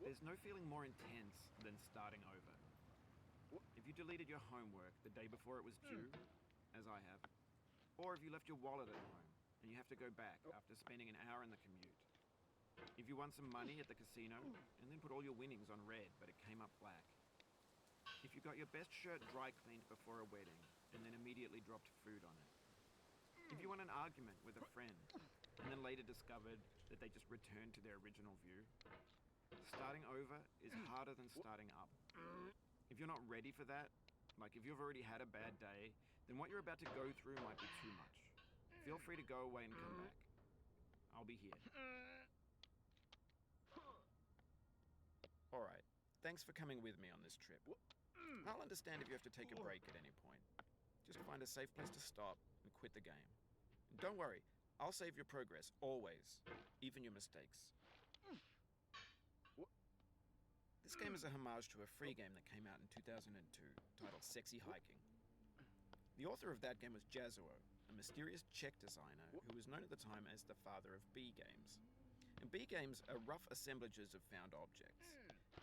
There's no feeling more intense than starting over. If you deleted your homework the day before it was due, as I have, or if you left your wallet at home and you have to go back after spending an hour in the commute. If you won some money at the casino and then put all your winnings on red but it came up black. If you got your best shirt dry cleaned before a wedding and then immediately dropped food on it. If you won an argument with a friend and then later discovered that they just returned to their original view. Starting over is harder than starting up. If you're not ready for that, like if you've already had a bad day, then what you're about to go through might be too much. Feel free to go away and come back. I'll be here. Alright, thanks for coming with me on this trip. I'll understand if you have to take a break at any point. Just find a safe place to stop and quit the game. And don't worry, I'll save your progress, always, even your mistakes. This game is a homage to a free game that came out in 2002, titled Sexy Hiking. The author of that game was Jazuo, a mysterious Czech designer who was known at the time as the father of B games. And B games are rough assemblages of found objects.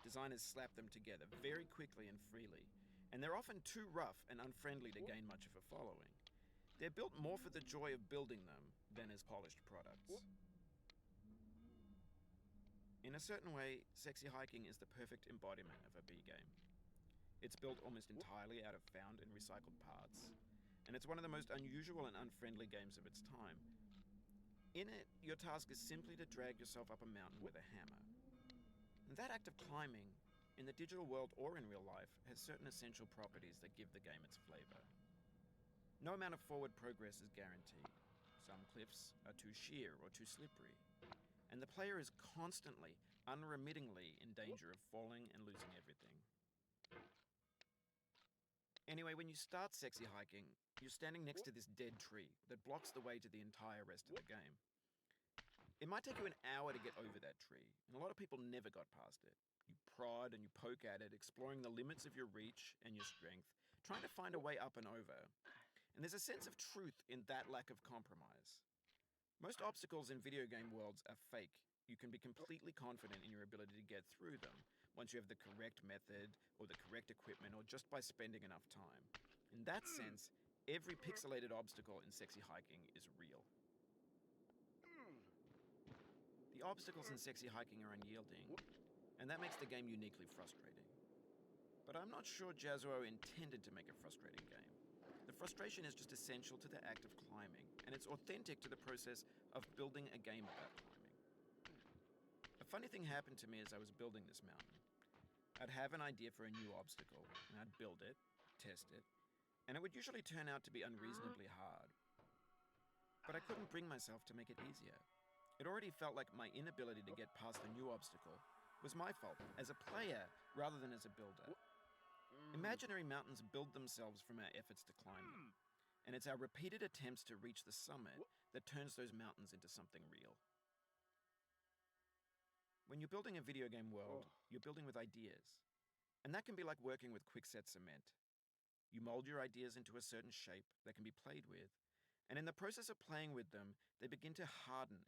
Designers slap them together very quickly and freely, and they're often too rough and unfriendly to gain much of a following. They're built more for the joy of building them than as polished products. In a certain way, Sexy Hiking is the perfect embodiment of a B game. It's built almost entirely out of found and recycled parts, and it's one of the most unusual and unfriendly games of its time. In it, your task is simply to drag yourself up a mountain with a hammer. And that act of climbing, in the digital world or in real life, has certain essential properties that give the game its flavor. No amount of forward progress is guaranteed. Some cliffs are too sheer or too slippery, and the player is constantly, unremittingly in danger of falling and losing everything. Anyway, when you start Sexy Hiking, you're standing next to this dead tree that blocks the way to the entire rest of the game. It might take you an hour to get over that tree, and a lot of people never got past it. You prod and you poke at it, exploring the limits of your reach and your strength, trying to find a way up and over. And there's a sense of truth in that lack of compromise. Most obstacles in video game worlds are fake. You can be completely confident in your ability to get through them once you have the correct method or the correct equipment or just by spending enough time. In that sense, every pixelated obstacle in Sexy Hiking is real. The obstacles in Sexy Hiking are unyielding, and that makes the game uniquely frustrating. But I'm not sure Jazuo intended to make a frustrating game. The frustration is just essential to the act of climbing, and it's authentic to the process of building a game about climbing. A funny thing happened to me as I was building this mountain. I'd have an idea for a new obstacle, and I'd build it, test it, and it would usually turn out to be unreasonably hard. But I couldn't bring myself to make it easier. It already felt like my inability to get past the new obstacle was my fault as a player rather than as a builder. Imaginary mountains build themselves from our efforts to climb them, and it's our repeated attempts to reach the summit that turns those mountains into something real. When you're building a video game world, you're building with ideas, and that can be like working with quickset cement. You mold your ideas into a certain shape that can be played with, and in the process of playing with them, they begin to harden